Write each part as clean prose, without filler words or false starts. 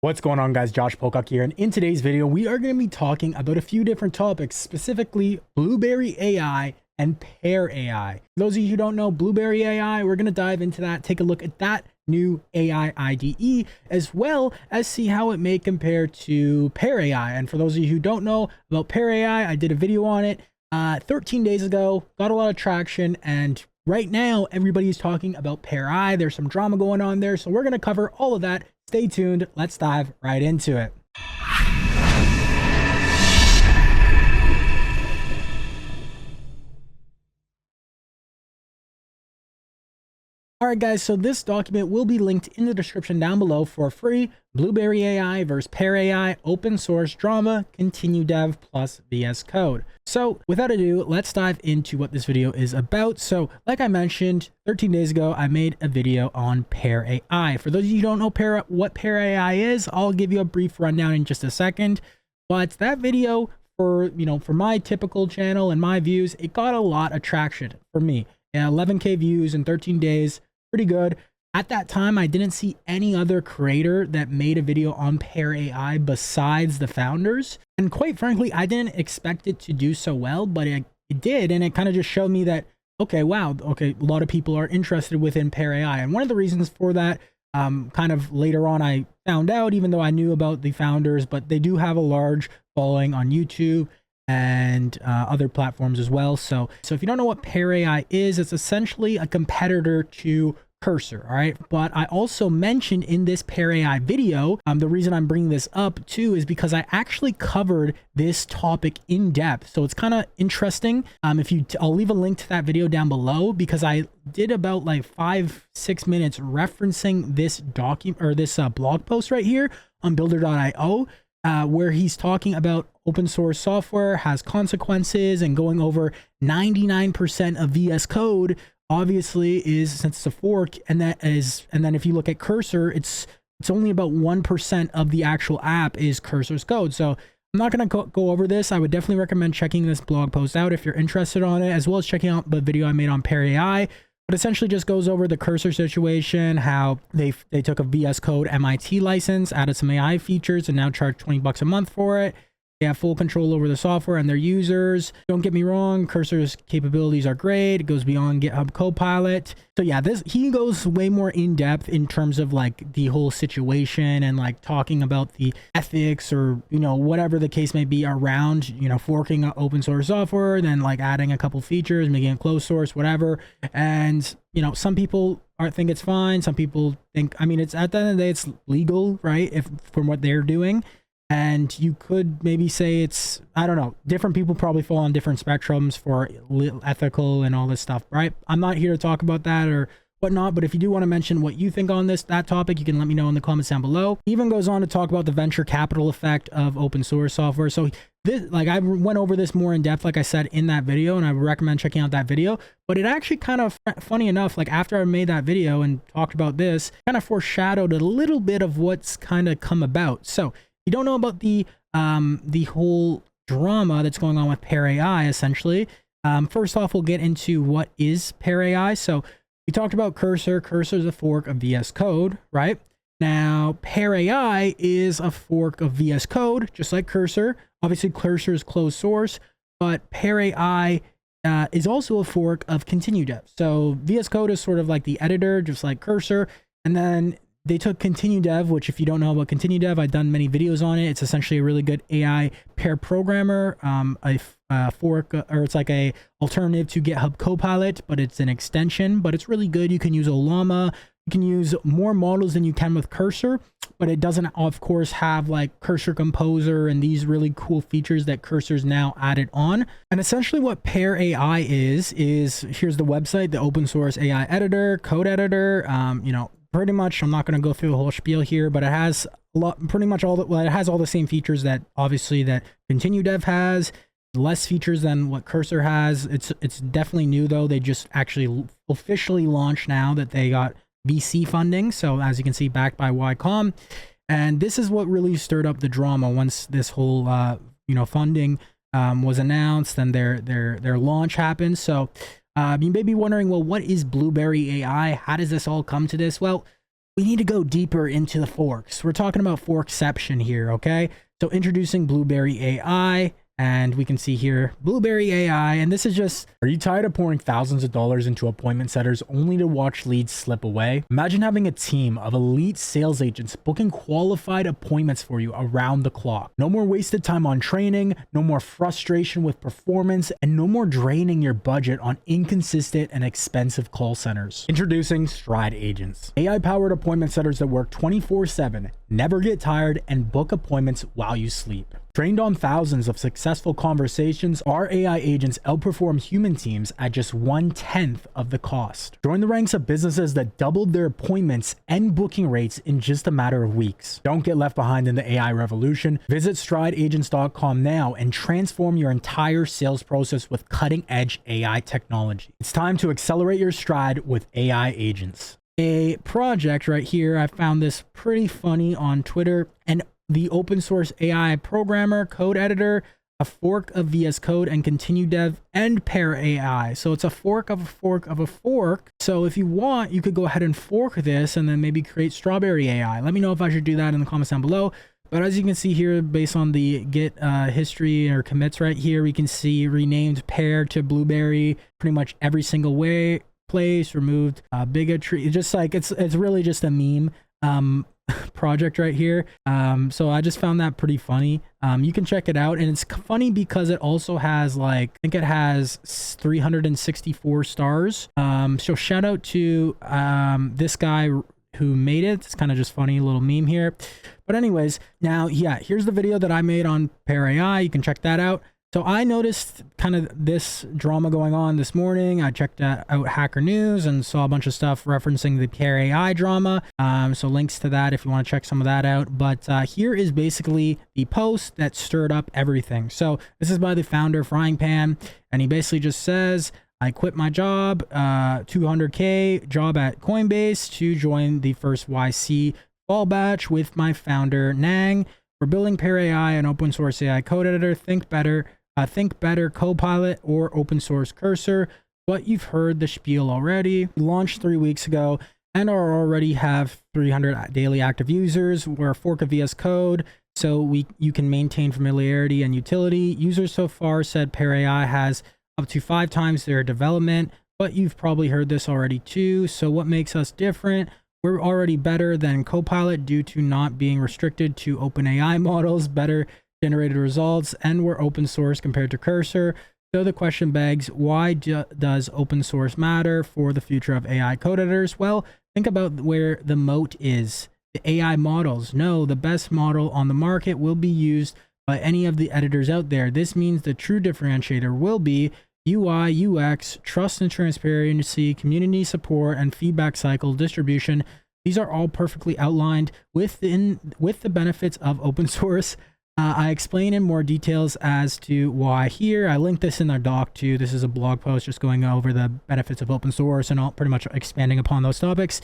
What's going on, guys? Josh Pocock here, and in today's video we are going to be talking about a few different topics, specifically BlueberryAI and PearAI. For those of you who don't know BlueberryAI, we're going to dive into that, take a look at that new AI IDE, as well as see how it may compare to PearAI. And for those of you who don't know about PearAI, I did a video on it 13 days ago, got a lot of traction, and right now everybody's talking about PearAI. There's some drama going on there, so we're going to cover all of that. Stay tuned. Let's dive right into it. All right, guys, so this document will be linked in the description down below for free. BlueberryAI versus PearAI, open source drama, Continue.dev plus VS Code. So without ado, let's dive into what this video is about. So like I mentioned, 13 days ago, I made a video on PearAI. For those of you who don't know what PearAI is, I'll give you a brief rundown in just a second. But that video, for my typical channel and my views, it got a lot of traction for me. 11K views in 13 days, pretty good. At that time, I didn't see any other creator that made a video on PearAI besides the founders. And quite frankly, I didn't expect it to do so well, but it did. And it kind of just showed me that, okay, wow, okay, a lot of people are interested within PearAI. And one of the reasons for that, kind of later on, I found out, even though I knew about the founders, but they do have a large following on YouTube and other platforms as well. So if you don't know what PearAI is, it's essentially a competitor to Cursor. All right, but I also mentioned in this PearAI video, the reason I'm bringing this up too is because I actually covered this topic in depth. So it's kind of interesting. I'll leave a link to that video down below, because I did about like 5-6 minutes referencing this document or this blog post right here on builder.io. Where he's talking about open source software has consequences, and going over 99% of VS Code obviously is, since it's a fork, and then if you look at Cursor, it's only about 1% of the actual app is Cursor's code. So I'm not going to go over this. I would definitely recommend checking this blog post out if you're interested on it, as well as checking out the video I made on PearAI. But essentially just goes over the Cursor situation, how they took a VS Code MIT license, added some AI features, and now charge $20 a month for it. They have full control over the software and their users. Don't get me wrong, Cursor's capabilities are great. It goes beyond GitHub Copilot. So yeah, he goes way more in depth in terms of like the whole situation and like talking about the ethics, or whatever the case may be around forking open source software, then like adding a couple features, making it closed source, whatever. And some people think it's fine. Some people think, it's at the end of the day, it's legal, right? From what they're doing. And you could maybe say it's, I don't know, different people probably fall on different spectrums for ethical and all this stuff, right? I'm not here to talk about that or whatnot, but if you do want to mention what you think on that topic, you can let me know in the comments down below. He even goes on to talk about the venture capital effect of open source software. So this, like, I went over this more in depth, like I said, in that video, and I would recommend checking out that video. But it actually kind of, funny enough, like after I made that video and talked about this, kind of foreshadowed a little bit of what's kind of come about. So you don't know about the whole drama that's going on with PearAI, essentially. First off, we'll get into what is PearAI. So we talked about Cursor. Cursor is a fork of VS Code, right? Now, PearAI is a fork of VS Code, just like Cursor. Obviously, Cursor is closed source, but PearAI is also a fork of Continue.dev. So VS Code is sort of like the editor, just like Cursor, and then they took Continue.dev, which, if you don't know about Continue.dev, I've done many videos on it. It's essentially a really good AI pair programmer, a fork, or it's like a alternative to GitHub Copilot, but it's an extension. But it's really good. You can use Ollama. You can use more models than you can with Cursor, but it doesn't, of course, have like Cursor Composer and these really cool features that Cursor's now added on. And essentially what PearAI is here's the website, the open source AI editor, code editor, pretty much, I'm not going to go through the whole spiel here, but it has it has all the same features that obviously that Continue.dev has, less features than what Cursor has. It's definitely new though. They just actually officially launched now that they got VC funding. So as you can see, backed by Y.com. And this is what really stirred up the drama once this whole, funding was announced and their launch happened. So you may be wondering, well, what is BlueberryAI? How does this all come to this? Well, we need to go deeper into the forks. We're talking about forkception here, okay? So introducing BlueberryAI, and we can see here BlueberryAI, and this is just, are you tired of pouring thousands of dollars into appointment setters only to watch leads slip away? Imagine having a team of elite sales agents booking qualified appointments for you around the clock. No more wasted time on training, no more frustration with performance, and no more draining your budget on inconsistent and expensive call centers. Introducing Stride Agents, AI-powered appointment setters that work 24/7, never get tired, and book appointments while you sleep. Trained on thousands of successful conversations, our AI agents outperform human teams at just 1/10 of the cost. Join the ranks of businesses that doubled their appointments and booking rates in just a matter of weeks. Don't get left behind in the AI revolution. Visit strideagents.com now and transform your entire sales process with cutting-edge AI technology. It's time to accelerate your stride with AI agents. A project right here, I found this pretty funny on Twitter, and the open source AI programmer, code editor, a fork of VS Code and Continue.dev, and PearAI. So it's a fork of a fork of a fork. So if you want, you could go ahead and fork this and then maybe create Strawberry AI. Let me know if I should do that in the comments down below. But as you can see here, based on the Git history or commits right here, we can see renamed Pear to Blueberry pretty much every single place, removed bigotry. Just like it's really just a meme project right here. So I just found that pretty funny. You can check it out, and it's funny because it also has, like, I think it has 364 stars. So shout out to this guy who made it. It's kind of just funny little meme here. But anyways, now yeah, here's the video that I made on PearAI. You can check that out. So I noticed kind of this drama going on this morning. I checked out Hacker News and saw a bunch of stuff referencing the PearAI drama. So links to that if you want to check some of that out. But here is basically the post that stirred up everything. So this is by the founder, Frying Pan, and he basically just says, I quit my job, 200K job at Coinbase to join the first YC fall batch with my founder, Nang. We're building PearAI, an open source AI code editor. Think better Copilot or open source Cursor. But you've heard the spiel already. We launched 3 weeks ago and already have 300 daily active users. We're a fork of VS Code, so you can maintain familiarity and utility. Users so far said PearAI has up to 5 times their development, but you've probably heard this already too. So what makes us different? We're already better than Copilot due to not being restricted to OpenAI models, better generated results, and we're open source compared to Cursor. So the question begs, why does open source matter for the future of AI code editors? Well, think about where the moat is. The AI models. No, the best model on the market will be used by any of the editors out there. This means the true differentiator will be UI, UX, trust and transparency, community support, and feedback cycle distribution. These are all perfectly outlined with the benefits of open source. I explain in more details as to why here. I linked this in our doc too. This is a blog post just going over the benefits of open source and all, pretty much expanding upon those topics.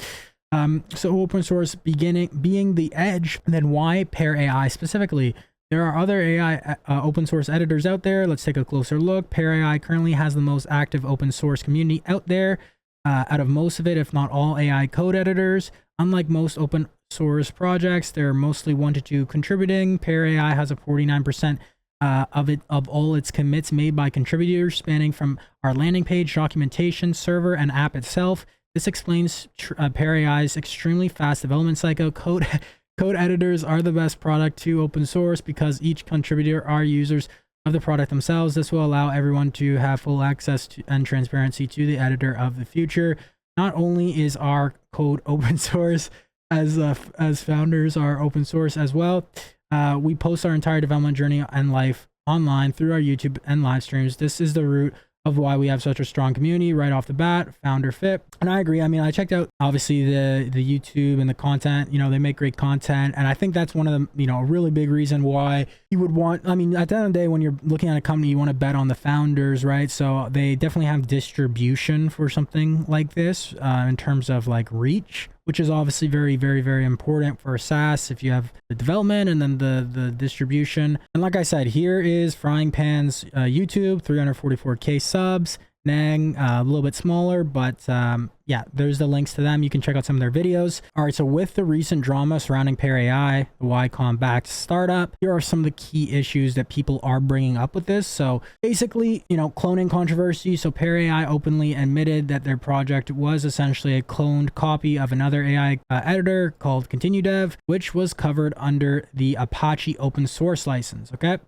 So open source being the edge, and then why PearAI specifically? There are other AI open source editors out there. Let's take a closer look. PearAI currently has the most active open source community out there. Out of most of it, if not all AI code editors. Unlike most open source projects, they're mostly 1 to 2 contributing. PearAI has a 49% of all its commits made by contributors, spanning from our landing page, documentation, server, and app itself. This explains PearAI's extremely fast development cycle. Code editors are the best product to open source because each contributor are users of the product themselves. This will allow everyone to have full access to and transparency to the editor of the future. Not only is our code open source, as founders are open source as well, we post our entire development journey and life online through our YouTube and live streams. This is the root of why we have such a strong community right off the bat. Founder fit. And I agree. I mean, I checked out obviously the YouTube and the content. You know, they make great content, and I think that's one of the, you know, a really big reason why you would want, I mean, at the end of the day, when you're looking at a company, you want to bet on the founders, right? So they definitely have distribution for something like this in terms of like reach, which is obviously very, very, very important for SaaS if you have the development and then the distribution. And like I said, here is Frying Pan's YouTube, 344K subs. a little bit smaller, but yeah, there's the links to them. You can check out some of their videos. All right, so with the recent drama surrounding PearAI, the Y-backed startup, here are some of the key issues that people are bringing up with this. So basically, you know, cloning controversy. So PearAI openly admitted that their project was essentially a cloned copy of another AI editor called Continue.dev, which was covered under the Apache open source license. Okay.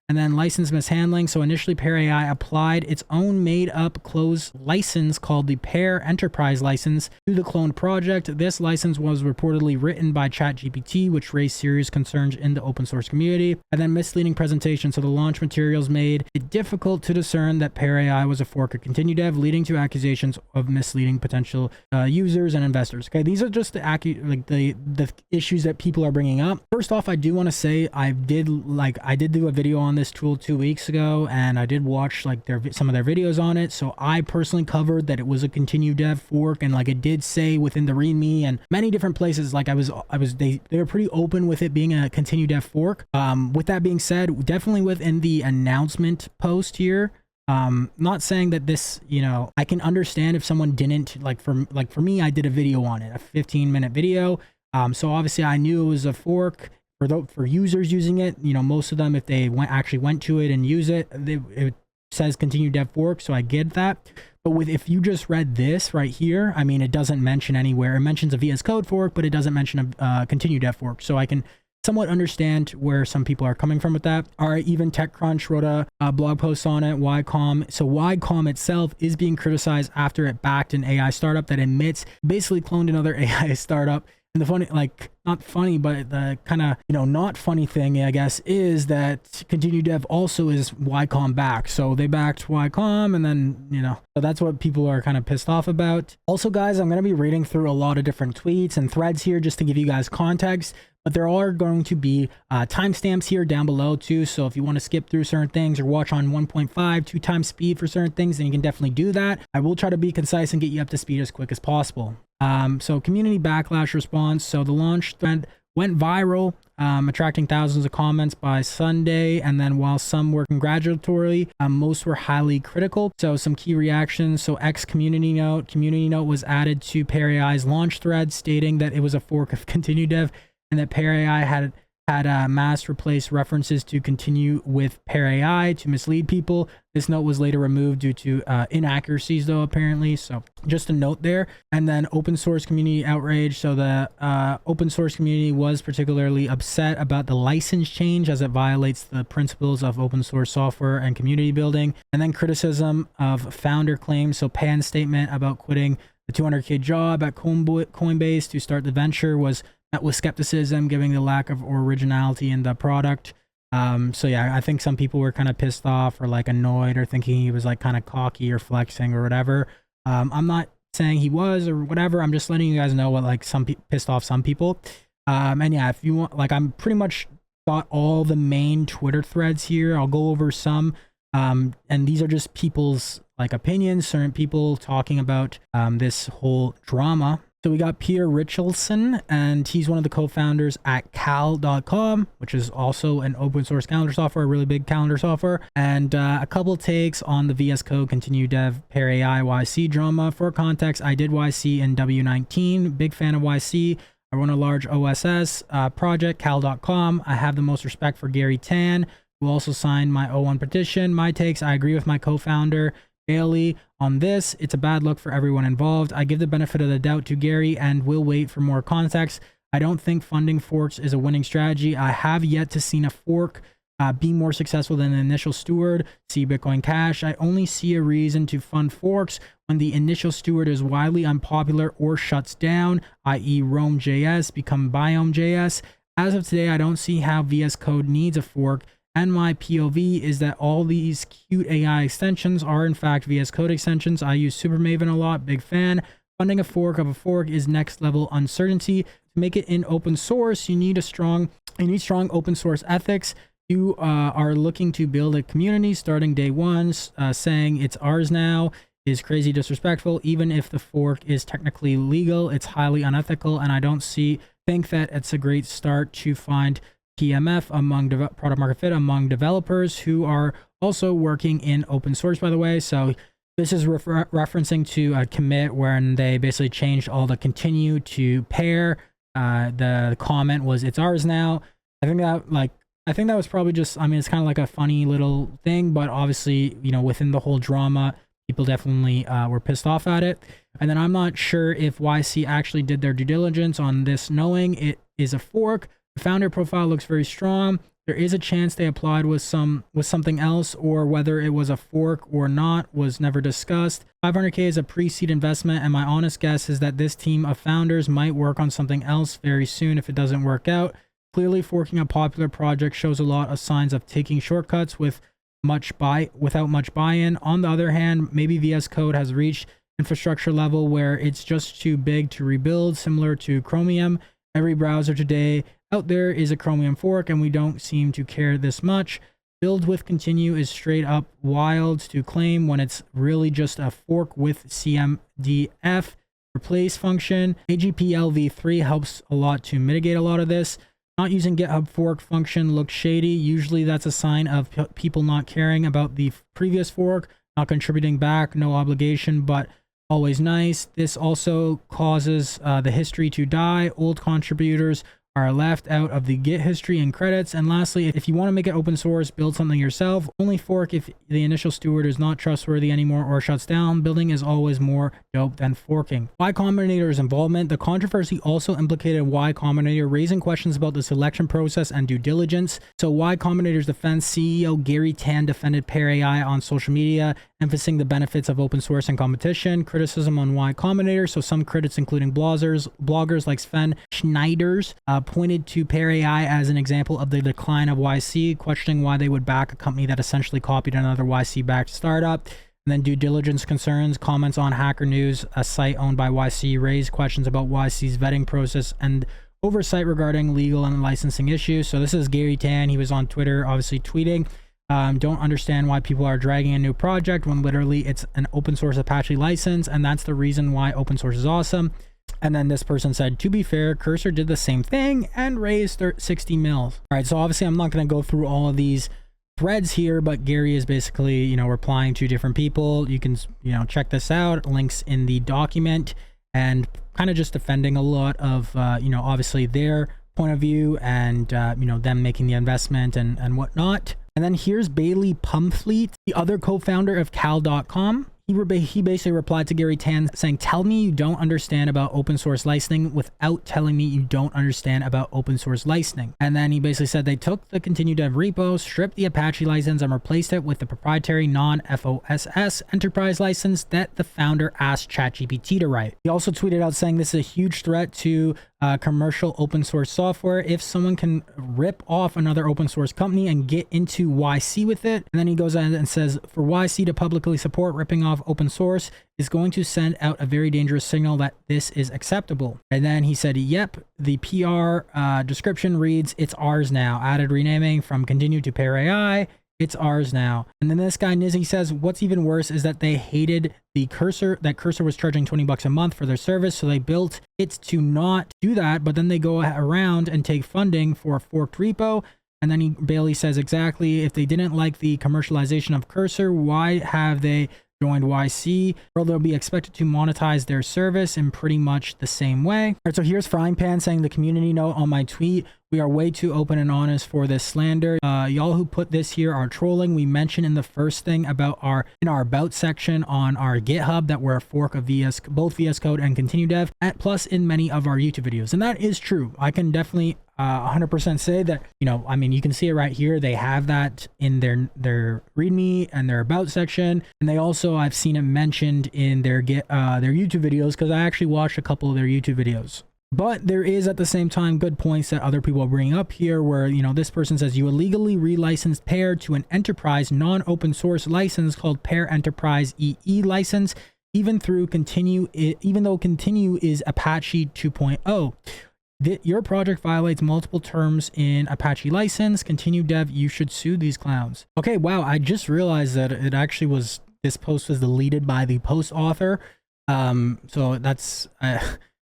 And then license mishandling. So initially PearAI applied its own made-up closed license called the Pear Enterprise license to the cloned project. This license was reportedly written by ChatGPT, which raised serious concerns in the open source community. And then misleading presentation. So the launch materials made it difficult to discern that PearAI was a fork of Continue.dev, leading to accusations of misleading potential users and investors. Okay, these are just the issues that people are bringing up. First off, I do want to say I did do a video on this tool 2 weeks ago, and I did watch like some of their videos on it. So I personally covered that it was a Continue.dev fork, and like it did say within the README and many different places, like they were pretty open with it being a Continue.dev fork. With that being said, definitely within the announcement post here, not saying that this, you know, I can understand if someone didn't for me, I did a video on it, a 15-minute video. So obviously I knew it was a fork. For users using it, you know, most of them, if they actually went to it and use it, it says Continue.dev fork, so I get that. But if you just read this right here, I mean, it doesn't mention anywhere. It mentions a VS Code fork, but it doesn't mention a Continue.dev fork. So I can somewhat understand where some people are coming from with that. All right, even TechCrunch wrote a blog post on it, YCOM. So YCOM itself is being criticized after it backed an AI startup that admits basically cloned another AI startup. And the funny, like, not funny, but the kind of, you know, not funny thing, I guess, is that Continue.dev also is YCOM backed. So they backed YCOM, and then, you know, so that's what people are kind of pissed off about. Also, guys, I'm going to be reading through a lot of different tweets and threads here just to give you guys context. But there are going to be timestamps here down below too. So if you want to skip through certain things or watch on 1.5, 2 times speed for certain things, then you can definitely do that. I will try to be concise and get you up to speed as quick as possible. So community backlash response. So the launch thread went viral, attracting thousands of comments by Sunday. And then while some were congratulatory, most were highly critical. So some key reactions. So community note was added to PearAI's launch thread stating that it was a fork of Continue.dev, and that PearAI had mass replaced references to continue with PearAI to mislead people. This note was later removed due to inaccuracies, though, apparently. So just a note there. And then open source community outrage. So the open source community was particularly upset about the license change as it violates the principles of open source software and community building. And then criticism of founder claims. So Pan's statement about quitting the $200K job at Coinbase to start the venture was met with skepticism, giving the lack of originality in the product. So yeah, I think some people were kind of pissed off or like annoyed or thinking he was like kind of cocky or flexing or whatever. I'm not saying he was or whatever. I'm just letting you guys know what like pissed off some people. And yeah, if you want, like, I'm pretty much got all the main Twitter threads here. I'll go over some. And these are just people's like opinions, certain people talking about this whole drama. So we got Pierre Richelson, and he's one of the co-founders at cal.com, which is also an open source calendar software, a really big calendar software. And a couple takes on the VS Code Continue.dev PearAI YC drama. For context, I did YC in W19, big fan of YC. I run a large OSS project, cal.com. I have the most respect for Gary Tan, who also signed my O1 petition. My takes, I agree with my co-founder Bailey on this. It's a bad look for everyone involved. I give the benefit of the doubt to Gary and will wait for more context. I don't think funding forks is a winning strategy. I have yet to see a fork be more successful than the initial steward, see Bitcoin Cash. I only see a reason to fund forks when the initial steward is widely unpopular or shuts down, i.e. Rome.js become Biome.js. As of today, I don't see how VS Code needs a fork. And my POV is that all these cute AI extensions are in fact VS Code extensions. I use Supermaven a lot, big fan. Funding a fork of a fork is next level uncertainty. To make it in open source, you need strong open source ethics. You are looking to build a community starting day one, saying it's ours now is crazy disrespectful. Even if the fork is technically legal, it's highly unethical, and I don't think that it's a great start to find PMF among product market fit among developers who are also working in open source, by the way. So This is referencing to a commit when they basically changed all the continue to Pear. The comment was, it's ours now. I think that was probably just, I mean, it's kind of like a funny little thing, but obviously, you know, within the whole drama, people definitely were pissed off at it. And then I'm not sure if YC actually did their due diligence on this, knowing it is a fork. The founder profile looks very strong. There is a chance they applied with something else, or whether it was a fork or not was never discussed. 500K is a pre-seed investment, and my honest guess is that this team of founders might work on something else very soon if it doesn't work out. Clearly, forking a popular project shows a lot of signs of taking shortcuts without much buy-in. On the other hand, maybe VS Code has reached infrastructure level where it's just too big to rebuild, similar to Chromium. Every browser today out there is a Chromium fork, and we don't seem to care this much. Build with continue is straight up wild to claim when it's really just a fork with CMDF replace function. AGPLv3 helps a lot to mitigate a lot of this. Not using GitHub fork function looks shady. Usually that's a sign of people not caring about the previous fork, not contributing back, no obligation, but always nice. This also causes the history to die. Old contributors are left out of the Git history and credits. And lastly, if you want to make it open source, build something yourself. Only fork if the initial steward is not trustworthy anymore or shuts down. Building is always more dope than forking. Y Combinator's involvement. The controversy also implicated Y Combinator, raising questions about the selection process and due diligence. So Y Combinator's defense, CEO Gary Tan defended PearAI on social media, emphasizing the benefits of open source and competition. Criticism on Y Combinator. So some critics, including bloggers like Sven Schneiders, pointed to PearAI as an example of the decline of YC, questioning why they would back a company that essentially copied another YC-backed startup. And then due diligence concerns, comments on Hacker News, a site owned by YC, raised questions about YC's vetting process and oversight regarding legal and licensing issues. So this is Gary Tan. He was on Twitter, obviously tweeting, don't understand why people are dragging a new project when literally it's an open source Apache license, and that's the reason why open source is awesome. And then this person said, to be fair, Cursor did the same thing and raised 60 mils. All right, so obviously I'm not going to go through all of these threads here, but Gary is basically, you know, replying to different people. You can, you know, check this out, links in the document, and kind of just defending a lot of, you know, obviously their point of view and, you know, them making the investment and whatnot. And then here's Bailey Pumfleet, the other co-founder of Cal.com. He basically replied to Gary Tan saying, tell me you don't understand about open source licensing without telling me you don't understand about open source licensing. And then he basically said they took the Continue.dev repo, stripped the Apache license, and replaced it with the proprietary non-FOSS enterprise license that the founder asked ChatGPT to write. He also tweeted out saying this is a huge threat to commercial open source software. If someone can rip off another open source company and get into YC with it, and then he goes on and says, for YC to publicly support ripping off open source is going to send out a very dangerous signal that this is acceptable. And then he said, yep, the PR description reads, it's ours now. Added renaming from Continue to PearAI. It's ours now. And then this guy Nizzy says, what's even worse is that they hated the Cursor, that Cursor was charging $20 a month for their service. So they built it to not do that, but then they go around and take funding for a forked repo. And then Bailey says exactly, if they didn't like the commercialization of Cursor, why have they joined YC? Well, they'll be expected to monetize their service in pretty much the same way. All right, so here's Frying Pan saying the community note on my tweet. We are way too open and honest for this slander. Y'all who put this here are trolling. We mentioned in the first thing about in our about section on our GitHub that we're a fork of both VS Code and Continue.dev, plus in many of our YouTube videos. And that is true. I can definitely 100% say that, you know, I mean, you can see it right here. They have that in their README and their about section. And they also, I've seen it mentioned in their YouTube videos, because I actually watched a couple of their YouTube videos. But there is at the same time good points that other people are bringing up here where, you know, this person says you illegally relicensed Pear to an enterprise non-open source license called Pear Enterprise EE license, even though Continue is Apache 2.0. Your project violates multiple terms in Apache license. Continue.dev, you should sue these clowns. Okay, wow, I just realized that it actually was, this post was deleted by the post author. So that's...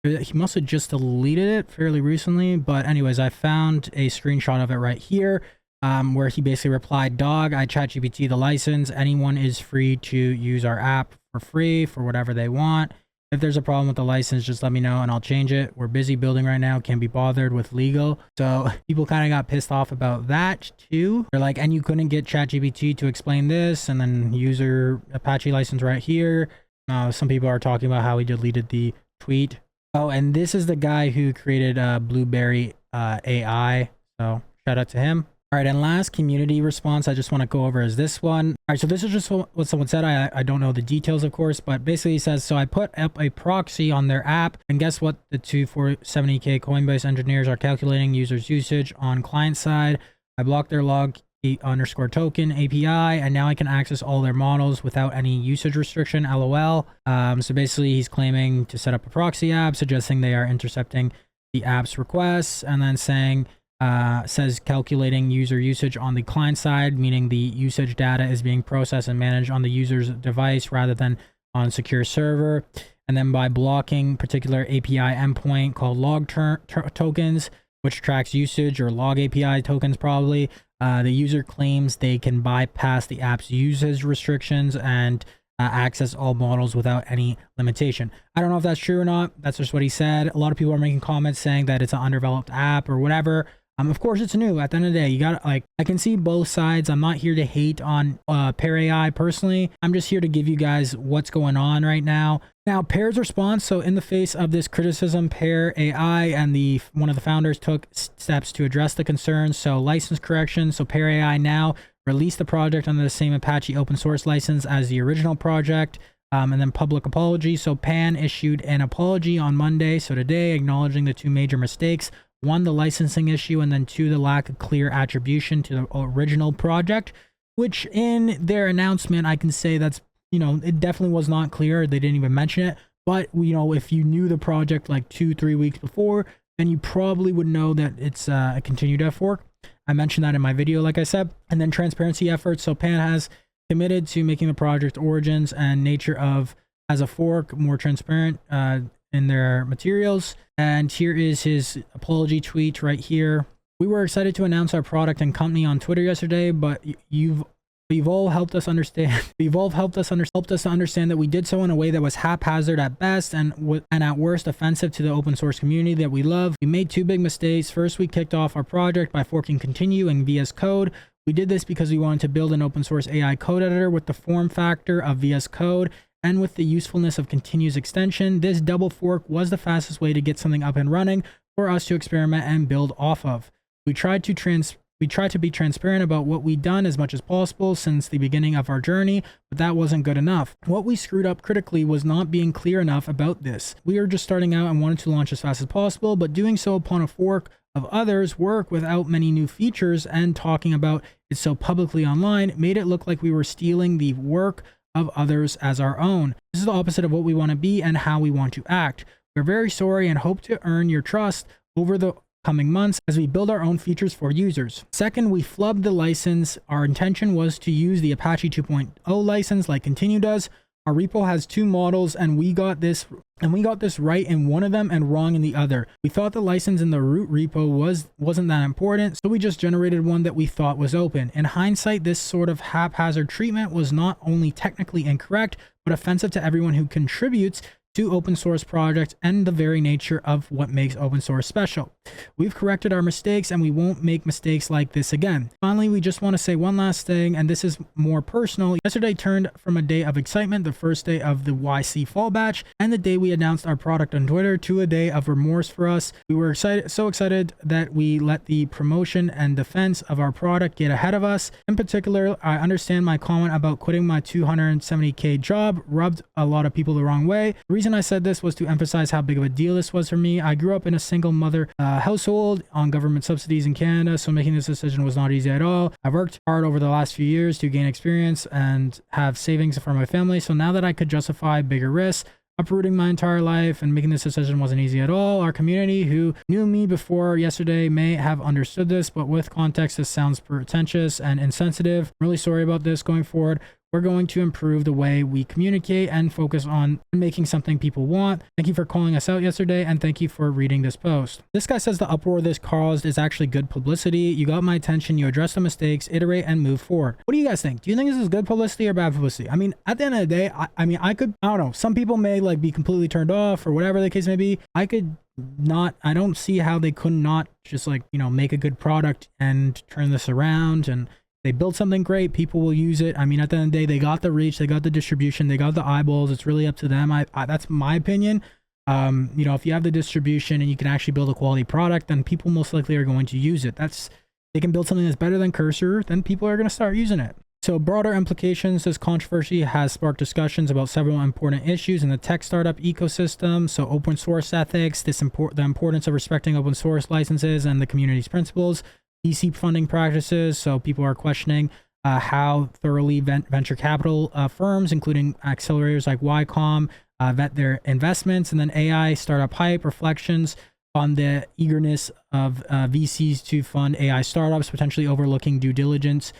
he must have just deleted it fairly recently, but anyways, I found a screenshot of it right here. where he basically replied, "Dog, I ChatGPT the license. Anyone is free to use our app for free for whatever they want. If there's a problem with the license, just let me know and I'll change it. We're busy building right now. Can't be bothered with legal." So people kind of got pissed off about that too. They're like, and you couldn't get ChatGPT to explain this, and then user Apache license right here. Some people are talking about how he deleted the tweet. Oh, and this is the guy who created BlueberryAI. So shout out to him. All right, and last community response I just want to go over is this one. All right, so this is just what someone said. I don't know the details, of course, but basically he says, so I put up a proxy on their app, and guess what? The 270K Coinbase engineers are calculating users' usage on client side. I blocked their log _ token API, and now I can access all their models without any usage restriction, LOL. So basically he's claiming to set up a proxy app, suggesting they are intercepting the app's requests, and then saying, says calculating user usage on the client side, meaning the usage data is being processed and managed on the user's device rather than on secure server. And then by blocking particular API endpoint called log tokens, which tracks usage, or log API tokens probably, the user claims they can bypass the app's usage restrictions and access all models without any limitation. I don't know if that's true or not. That's just what he said. A lot of people are making comments saying that it's an underdeveloped app or whatever. Of course it's new. At the end of the day, you got, like, I can see both sides. I'm not here to hate on PearAI personally. I'm just here to give you guys what's going on right now. Now, Pear's response. So in the face of this criticism, PearAI and one of the founders took steps to address the concerns. So license correction. So PearAI now released the project under the same Apache open source license as the original project. And then public apology. So Pan issued an apology on Monday, so today, acknowledging the two major mistakes. One, the licensing issue, and then two, the lack of clear attribution to the original project, which in their announcement, I can say that's, you know, it definitely was not clear. They didn't even mention it. But, you know, if you knew the project like 2-3 weeks before, then you probably would know that it's a Continue.dev fork. I mentioned that in my video, like I said. And then transparency efforts. So Pan has committed to making the project origins and nature of as a fork more transparent in their materials. And here is his apology tweet right here. We were excited to announce our product and company on Twitter yesterday, but you've all helped us understand. Helped us to understand that we did so in a way that was haphazard at best and at worst offensive to the open source community that we love. We made two big mistakes. First, we kicked off our project by forking Continue and VS Code. We did this because we wanted to build an open source AI code editor with the form factor of VS Code and with the usefulness of Continue's extension. This double fork was the fastest way to get something up and running for us to experiment and build off of. We tried to be transparent about what we'd done as much as possible since the beginning of our journey, but that wasn't good enough. What we screwed up critically was not being clear enough about this. We were just starting out and wanted to launch as fast as possible, but doing so upon a fork of others' work without many new features and talking about it so publicly online made it look like we were stealing the work of others as our own. This is the opposite of what we want to be and how we want to act. We're very sorry and hope to earn your trust over the coming months as we build our own features for users. Second, we flubbed the license. Our intention was to use the Apache 2.0 license like Continue does. Our repo has two models and we got this right in one of them and wrong in the other. We thought the license in the root repo wasn't that important, so we just generated one that we thought was open. In hindsight, this sort of haphazard treatment was not only technically incorrect, but offensive to everyone who contributes to open source projects and the very nature of what makes open source special. We've corrected our mistakes and we won't make mistakes like this again. Finally, we just want to say one last thing, and this is more personal. Yesterday turned from a day of excitement, the first day of the YC fall batch, and the day we announced our product on Twitter, to a day of remorse for us. We were so excited that we let the promotion and defense of our product get ahead of us. In particular, I understand my comment about quitting my 270K job rubbed a lot of people the wrong way. The reason I said this was to emphasize how big of a deal this was for me. I grew up in a single mother household on government subsidies in Canada, so making this decision was not easy at all. I've worked hard over the last few years to gain experience and have savings for my family, so now that I could justify bigger risks, uprooting my entire life and making this decision wasn't easy at all. Our community who knew me before yesterday may have understood this, but with context, this sounds pretentious and insensitive. I'm really sorry about this going forward. we're going to improve the way we communicate and focus on making something people want. Thank you for calling us out yesterday, and thank you for reading this post. This guy says the uproar this caused is actually good publicity. You got my attention, you address the mistakes, iterate, and move forward. What do you guys think? Do you think this is good publicity or bad publicity? I mean, at the end of the day, I mean, I don't know. Some people may like be completely turned off or whatever the case may be. I don't see how they could not just like, you know, make a good product and turn this around. And they build something great, people will use it. I mean, at the end of the day, they got the reach, they got the distribution, they got the eyeballs. It's really up to them. That's my opinion. You know, if you have the distribution and you can actually build a quality product, then people most likely are going to use it. They can build something that's better than Cursor, then people are going to start using it. So broader implications, this controversy has sparked discussions about several important issues in the tech startup ecosystem. So open source ethics, the importance of respecting open source licenses and the community's principles, VC funding practices. So people are questioning how thoroughly venture capital firms, including accelerators like Y-Com, vet their investments, and then AI startup hype, reflections on the eagerness of VCs to fund AI startups, potentially overlooking due diligence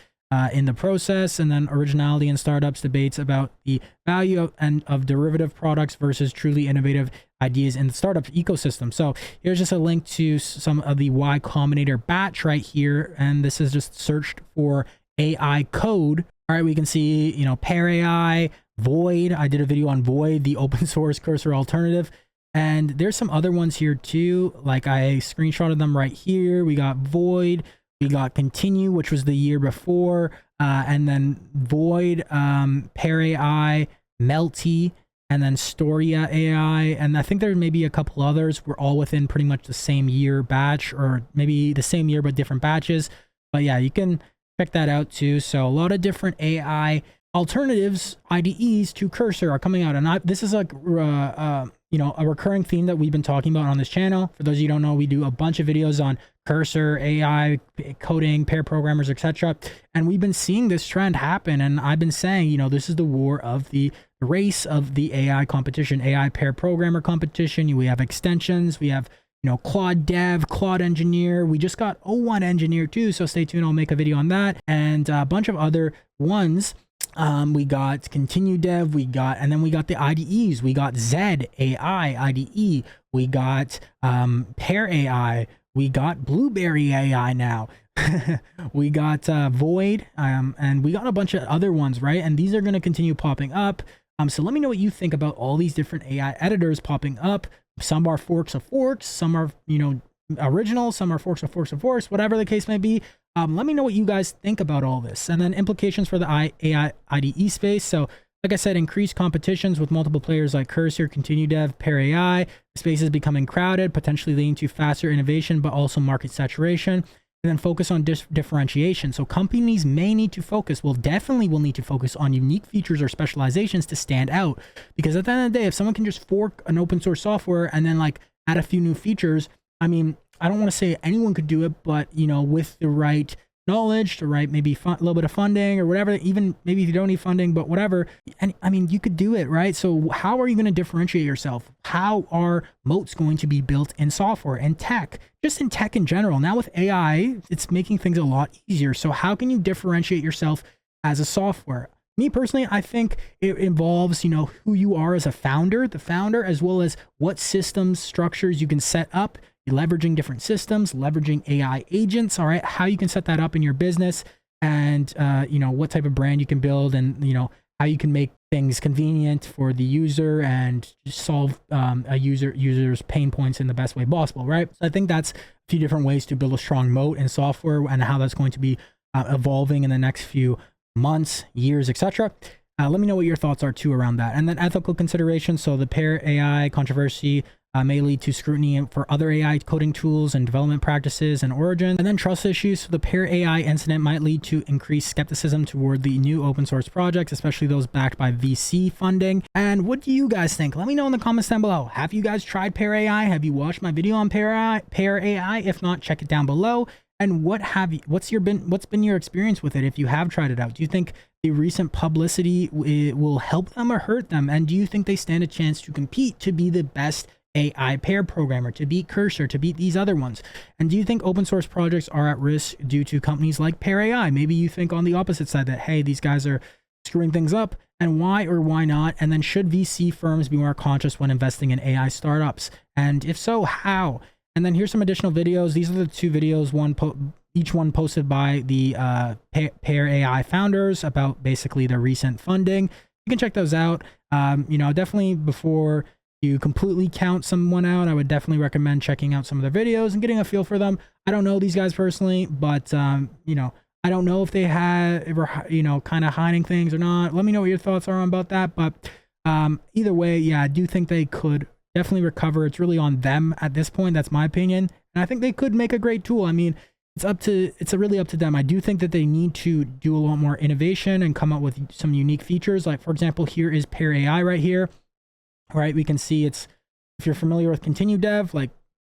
in the process, and then originality in startups, debates about the value of derivative products versus truly innovative ideas in the startup ecosystem. So here's just a link to some of the Y Combinator batch right here, and this is just searched for AI code. All right, we can see, you know, PearAI, Void. I did a video on Void, the open source Cursor alternative. And there's some other ones here too. Like I screenshotted them right here. We got Void, we got Continue, which was the year before, and then Void, PearAI, Melty, and then Storia AI. And I think there may be a couple others. We're all within pretty much the same year batch, or maybe the same year but different batches. But yeah, you can check that out too. So a lot of different AI alternatives, IDEs to Cursor are coming out. And this is like you know, a recurring theme that we've been talking about on this channel. For those of you who don't know, we do a bunch of videos on Cursor, AI, coding, pair programmers, etc. And we've been seeing this trend happen. And I've been saying, you know, this is the war of the race of the AI competition, AI pair programmer competition. We have extensions, we have, you know, Claude Dev, Claude Engineer. We just got O1 Engineer too, so stay tuned. I'll make a video on that, and a bunch of other ones. We got Continue.dev, and then we got the IDEs. We got Zed AI IDE. We got PearAI. We got BlueberryAI now. We got Void, and we got a bunch of other ones, right? And these are going to continue popping up. So let me know what you think about all these different AI editors popping up. Some are forks of forks, some are, you know, original, some are forks of forks of forks, whatever the case may be. Let me know what you guys think about all this, and then implications for the AI IDE space. So like I said, increased competitions with multiple players like Cursor, Continue.dev, PearAI. The space is becoming crowded, potentially leading to faster innovation, but also market saturation. And then focus on differentiation. So companies may need to focus, definitely will need to focus on unique features or specializations to stand out. Because at the end of the day, if someone can just fork an open source software and then like add a few new features, I mean, I don't want to say anyone could do it, but you know, with the right knowledge, the right maybe a little bit of funding or whatever, even maybe if you don't need funding, but whatever, and I mean, you could do it, right? So how are you going to differentiate yourself? How are moats going to be built in software and tech, just in tech in general? Now with AI, it's making things a lot easier. So how can you differentiate yourself as a software? Me personally, I think it involves, you know, who you are as a founder, as well as what systems, structures you can set up, leveraging different systems, leveraging AI agents, all right, how you can set that up in your business, and, you know, what type of brand you can build, and, you know, how you can make things convenient for the user and solve a user's pain points in the best way possible, right? So I think that's a few different ways to build a strong moat in software, and how that's going to be evolving in the next few months, years, etc. Let me know what your thoughts are too around that. And then ethical considerations. So the PearAI controversy may lead to scrutiny for other AI coding tools and development practices and origins. And then trust issues. So the PearAI incident might lead to increased skepticism toward the new open source projects, especially those backed by VC funding. And what do you guys think? Let me know in the comments down below. Have you guys tried PearAI? Have you watched my video on PearAI? If not, check it down below. And what's been your experience with it if you have tried it out? Do you think the recent publicity will help them or hurt them? And do you think they stand a chance to compete to be the best AI pair programmer, to beat Cursor, to beat these other ones? And do you think open source projects are at risk due to companies like PearAI? Maybe you think on the opposite side that, hey, these guys are screwing things up, and why or why not? And then should VC firms be more conscious when investing in AI startups? And if so, how? And then here's some additional videos. These are the two videos, each one posted by the PearAI founders about basically their recent funding. You can check those out. You know, definitely before you completely count someone out, I would definitely recommend checking out some of their videos and getting a feel for them. I don't know these guys personally, but you know, I don't know if they ever, you know, kind of hiding things or not. Let me know what your thoughts are about that. But either way, yeah, I do think they could definitely recover. It's really on them at this point. That's my opinion. And I think they could make a great tool. I mean, it's really up to them. I do think that they need to do a lot more innovation and come up with some unique features. Like, for example, here is PearAI right here. All right, we can see it's, if you're familiar with Continue.dev, like,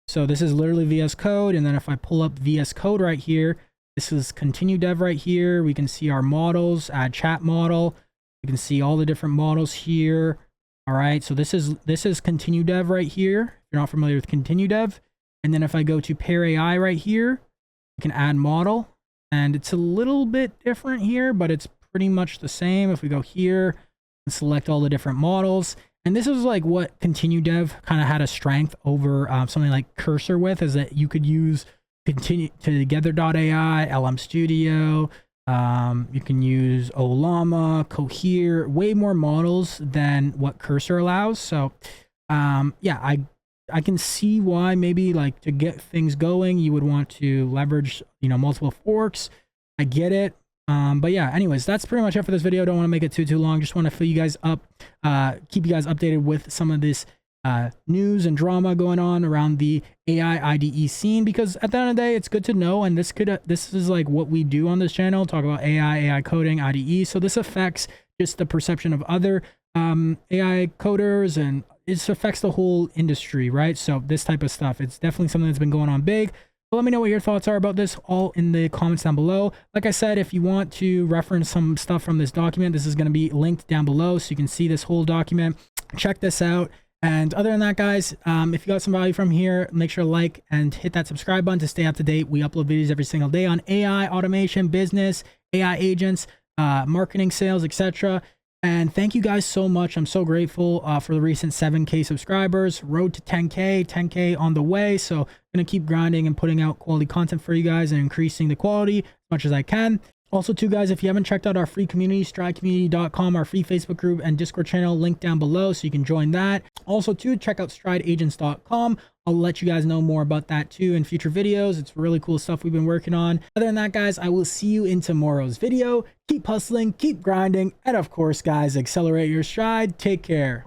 so this is literally VS Code. And then if I pull up VS Code right here, this is Continue.dev right here. We can see our models, add chat model. You can see all the different models here. All right, so this is Continue.dev right here. If you're not familiar with Continue.dev. And then if I go to PearAI right here, you can add model. And it's a little bit different here, but it's pretty much the same. If we go here and select all the different models. And this is like what Continue.dev kind of had a strength over something like Cursor with, is that you could use Together.ai, LM Studio, you can use Olama, Cohere, way more models than what Cursor allows. So yeah, I can see why maybe like to get things going, you would want to leverage, you know, multiple forks. I get it. But yeah, anyways, that's pretty much it for this video. Don't want to make it too long. Just want to fill you guys up, keep you guys updated with some of this news and drama going on around the AI IDE scene, because at the end of the day, it's good to know. And this is like what we do on this channel, talk about AI coding, IDE. So this affects just the perception of other AI coders, and it affects the whole industry, right? So this type of stuff, it's definitely something that's been going on big. But let me know what your thoughts are about this, all in the comments down below. Like I said, if you want to reference some stuff from this document, this is going to be linked down below so you can see this whole document. Check this out. And other than that, guys, if you got some value from here, make sure to like and hit that subscribe button to stay up to date. We upload videos every single day on AI, automation, business, AI agents, marketing, sales, etc. And thank you guys so much. I'm so grateful for the recent 7K subscribers. Road to 10K on the way. So I'm going to keep grinding and putting out quality content for you guys and increasing the quality as much as I can. Also, too, guys, if you haven't checked out our free community, stridecommunity.com, our free Facebook group and Discord channel, link down below so you can join that. Also, too, check out strideagents.com. I'll let you guys know more about that, too, in future videos. It's really cool stuff we've been working on. Other than that, guys, I will see you in tomorrow's video. Keep hustling, keep grinding, and of course, guys, accelerate your stride. Take care.